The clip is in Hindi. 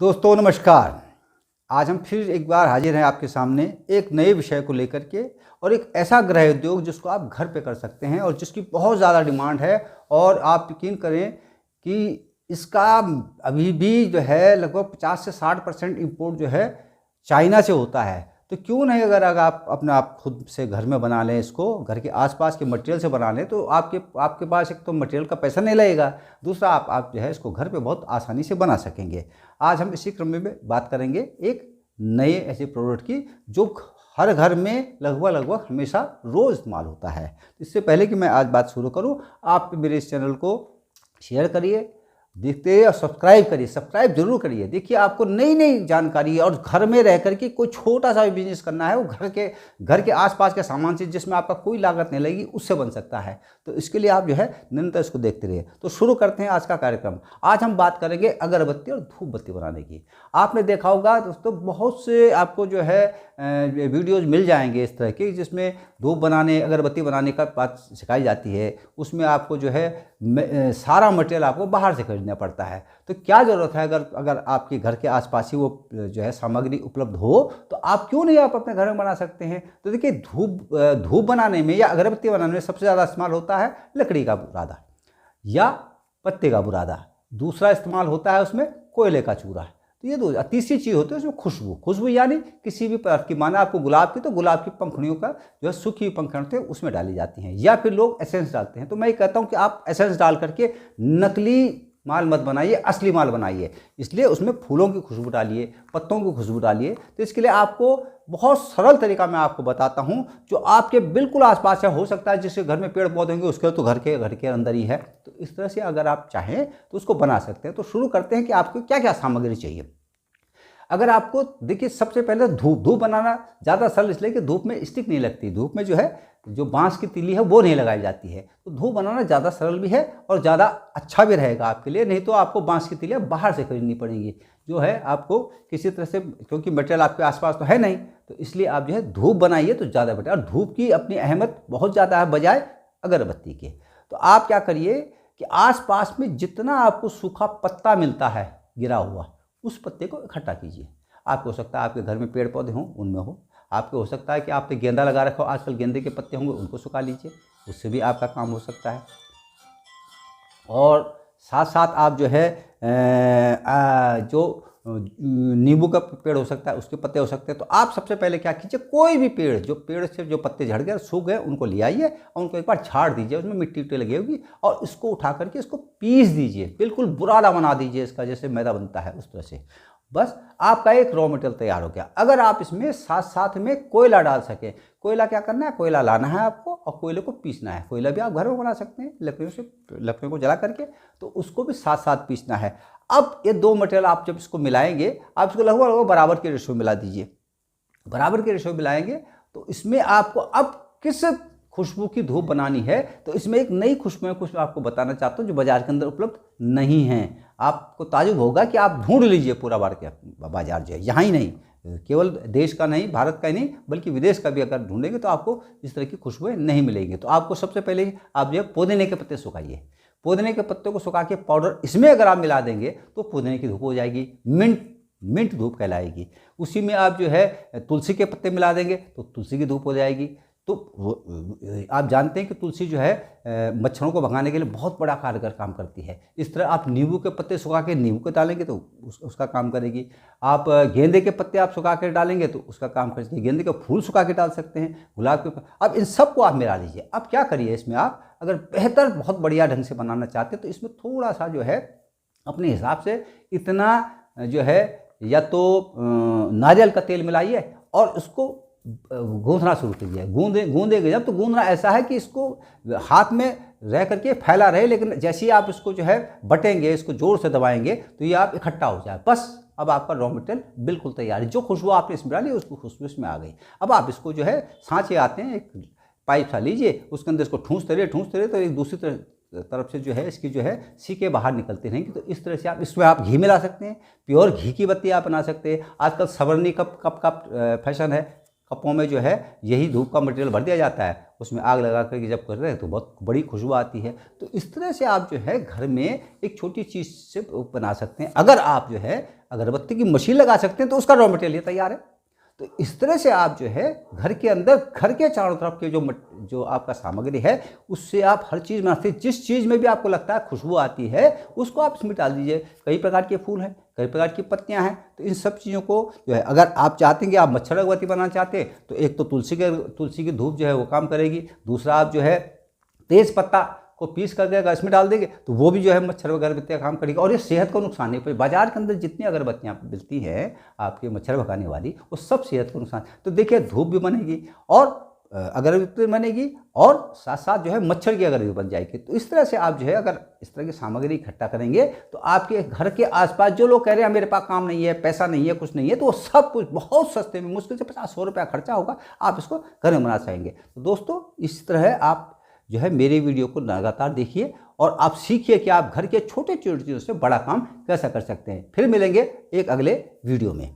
दोस्तों नमस्कार। आज हम फिर एक बार हाजिर हैं आपके सामने एक नए विषय को लेकर के, और एक ऐसा गृह उद्योग जिसको आप घर पे कर सकते हैं और जिसकी बहुत ज़्यादा डिमांड है। और आप यकीन करें कि इसका अभी भी जो है लगभग 50 से 60% इम्पोर्ट जो है चाइना से होता है। तो क्यों नहीं, अगर आप अपने आप खुद से घर में बना लें, इसको घर के आसपास के मटेरियल से बना लें, तो आपके पास एक तो मटेरियल का पैसा नहीं लगेगा, दूसरा आप जो है इसको घर पे बहुत आसानी से बना सकेंगे। आज हम इसी क्रम में बात करेंगे एक नए ऐसे प्रोडक्ट की जो हर घर में लगभग हमेशा रोज़ इस्तेमाल होता है। इससे पहले कि मैं आज बात शुरू करूं, आप मेरे इस चैनल को शेयर करिए, देखते रहिए और सब्सक्राइब जरूर करिए। देखिए, आपको नई नई जानकारी, और घर में रह करके कोई छोटा सा भी बिजनेस करना है, वो घर के आसपास के सामान से जिसमें आपका कोई लागत नहीं लगेगी, उससे बन सकता है। तो इसके लिए आप जो है निरंतर इसको देखते रहिए। तो शुरू करते हैं आज का कार्यक्रम। आज हम बात करेंगे अगरबत्ती और धूप बत्ती बनाने की। आपने देखा होगा दोस्तों, बहुत से आपको जो है वीडियोज मिल जाएंगे इस तरह के, जिसमें धूप बनाने, अगरबत्ती बनाने का बात सिखाई जाती है। उसमें आपको जो है सारा मटेरियल आपको बाहर से खरीदना पड़ता है। तो क्या ज़रूरत है, अगर आपके घर के आसपास ही वो जो है सामग्री उपलब्ध हो, तो आप क्यों नहीं आप अपने घर में बना सकते हैं। तो देखिए, धूप बनाने में या अगरबत्ती बनाने में सबसे ज़्यादा इस्तेमाल होता है लकड़ी का बुरादा या पत्ते का बुरादा। दूसरा इस्तेमाल होता है उसमें कोयले का चूरा। तो ये दो। तीसरी चीज़ होती है उसमें खुशबू यानी किसी भी प्रकार की, माना आपको गुलाब की, तो गुलाब की पंखुड़ियों का जो है सूखी हुई पंखुड़ियाँ होती है उसमें डाली जाती हैं, या फिर लोग एसेंस डालते हैं। तो मैं ये कहता हूँ कि आप एसेंस डाल करके नकली माल मत बनाइए, असली माल बनाइए। इसलिए उसमें फूलों की खुशबू डालिए, पत्तों की खुशबू डालिए। तो इसके लिए आपको बहुत सरल तरीका मैं आपको बताता हूं, जो आपके बिल्कुल आसपास है। हो सकता है जिसके घर में पेड़ पौधे होंगे उसके तो घर के अंदर ही है। तो इस तरह से अगर आप चाहें तो उसको बना सकते हैं। तो शुरू करते हैं कि आपको क्या क्या सामग्री चाहिए। अगर आपको, देखिए, सबसे पहले धूप बनाना ज़्यादा सरल इसलिए कि धूप में स्टिक नहीं लगती। धूप में जो बांस की तीली है वो नहीं लगाई जाती है। तो धूप बनाना ज़्यादा सरल भी है और ज़्यादा अच्छा भी रहेगा आपके लिए। नहीं तो आपको बांस की तीलियाँ बाहर से खरीदनी पड़ेंगी, जो है आपको किसी तरह से, क्योंकि मटेरियल आपके आसपास तो है नहीं। तो इसलिए आप जो है धूप बनाइए तो ज़्यादा बेटर। और धूप की अपनी अहमियत बहुत ज़्यादा है बजाय अगरबत्ती के। तो आप क्या करिए कि आसपास में जितना आपको सूखा पत्ता मिलता है गिरा हुआ, उस पत्ते को इकट्ठा कीजिए। आपको हो सकता है आपके घर में पेड़ पौधे हों, उनमें हो। आपको हो सकता है कि आपने गेंदा लगा रखा हो, आजकल गेंदे के पत्ते होंगे, उनको सुखा लीजिए, उससे भी आपका काम हो सकता है। और साथ साथ आप जो है जो नींबू का पेड़ हो सकता है, उसके पत्ते हो सकते हैं। तो आप सबसे पहले क्या कीजिए, कोई भी पेड़ से जो पत्ते झड़ गए, सूख गए, उनको ले आइए और उनको एक बार झाड़ दीजिए। उसमें मिट्टी लगी होगी, और इसको उठा करके इसको पीस दीजिए, बिल्कुल बुरादा बना दीजिए इसका, जैसे मैदा बनता है उस तरह से। बस आपका एक रॉ मटेरियल तैयार हो गया। अगर आप इसमें साथ साथ में कोयला डाल सकें, कोयला क्या करना है, कोयला लाना है आपको और कोयले को पीसना है। कोयला भी आप घर में बना सकते हैं, लकड़ियों को जला करके, तो उसको भी साथ साथ पीसना है। अब ये दो मटेरियल आप जब इसको मिलाएंगे, आप इसको लगभग बराबर के रेशो में मिला दीजिए। बराबर के रेशो में मिलाएंगे तो इसमें आपको अब किस खुशबू की धूप बनानी है, तो इसमें एक नई खुशबू आपको बताना चाहता हूँ जो बाजार के अंदर उपलब्ध नहीं है। आपको ताजुब होगा कि आप ढूंढ लीजिए पूरा बाजार जो है, यहाँ ही नहीं, केवल देश का नहीं, भारत का ही नहीं, बल्कि विदेश का भी अगर ढूंढेंगे तो आपको इस तरह की खुशबुएं नहीं मिलेंगी। तो आपको सबसे पहले आप जो है पुदीने के पत्ते सुखाइए। पुदीने के पत्ते को सुखा के पाउडर इसमें अगर आप मिला देंगे तो पुदीने की धूप हो जाएगी, मिंट धूप कहलाएगी। उसी में आप जो है तुलसी के पत्ते मिला देंगे तो तुलसी की धूप हो जाएगी। तो आप जानते हैं कि तुलसी जो है मच्छरों को भगाने के लिए बहुत बड़ा कारगर काम करती है। इस तरह आप नींबू के पत्ते सुखा के नींबू के डालेंगे तो उसका काम करेगी। आप गेंदे के पत्ते आप सुखा के डालेंगे तो उसका काम करेगी। गेंदे के फूल सुखा के डाल सकते हैं, गुलाब के। अब इन सबको आप मिला लीजिए। अब क्या करिए, इसमें आप अगर बेहतर बहुत बढ़िया ढंग से बनाना चाहते हैं तो इसमें थोड़ा सा जो है अपने हिसाब से इतना जो है, या तो नारियल का तेल मिलाइए और उसको गूंथना शुरू कीजिए। गूंदेंगे जब, तो गूंदना ऐसा है कि इसको हाथ में रह करके फैला रहे, लेकिन जैसे ही आप इसको जो है बटेंगे, इसको जोर से दबाएंगे तो ये आप इकट्ठा हो जाए। बस अब आपका रॉ मटेरियल बिल्कुल तैयार है। जो खुशबू आपने इसमें डाली उसको खुशबू इसमें आ गई। अब आप इसको जो है, सांचे आते हैं, एक पाइप सा लीजिए, उसके अंदर इसको ठूंसते रहे तो एक दूसरी तरफ से जो है इसकी जो है सीके बाहर निकलते रहेंगे। तो इस तरह से आप इसमें आप घी मिला सकते हैं, प्योर घी की बत्ती आप बना सकते हैं। आजकल सवरनी कप का फैशन है, कपों में जो है यही धूप का मटेरियल भर दिया जाता है, उसमें आग लगा करके जब कर रहे हैं तो बहुत बड़ी खुशबू आती है। तो इस तरह से आप जो है घर में एक छोटी चीज़ से बना सकते हैं। अगर आप जो है अगरबत्ती की मशीन लगा सकते हैं तो उसका रॉ मटेरियल तैयार है। तो इस तरह से आप जो है घर के अंदर, घर के चारों तरफ के जो आपका सामग्री है उससे आप हर चीज़ बनाते हैं। जिस चीज़ में भी आपको लगता है खुशबू आती है उसको आप इसमें डाल दीजिए। कई प्रकार के फूल हैं, कई प्रकार की पत्तियां हैं, तो इन सब चीज़ों को जो है अगर आप चाहते हैं कि आप मच्छर अगरबत्ती बनाना चाहते हैं तो एक तो तुलसी की धूप जो है वो काम करेगी। दूसरा आप जो है तेज पत्ता को पीस करके अगर इसमें डाल देंगे तो वो भी जो है मच्छर अगरबत्तियाँ काम करेगी और ये सेहत को नुकसान नहीं पड़ेगी। बाजार के अंदर जितनी अगरबत्तियाँ मिलती हैं आपके मच्छर भगाने वाली, वो सब सेहत को नुकसान। तो देखिए धूप भी बनेगी और अगरबत्ती बनेगी और साथ साथ जो है मच्छर की अगरबत्ती बन जाएगी। तो इस तरह से आप जो है अगर इस तरह की सामग्री इकट्ठा करेंगे तो आपके घर के आसपास जो लोग कह रहे हैं मेरे पास काम नहीं है, पैसा नहीं है, कुछ नहीं है, तो वो सब कुछ बहुत सस्ते में, मुश्किल से 50-100 रुपया खर्चा होगा, आप इसको घर में बना सकेंगे। तो दोस्तों इस तरह आप जो है मेरे वीडियो को लगातार देखिए और आप सीखिए कि आप घर के छोटे छोटे चीज़ों से बड़ा काम कैसा कर सकते हैं। फिर मिलेंगे एक अगले वीडियो में।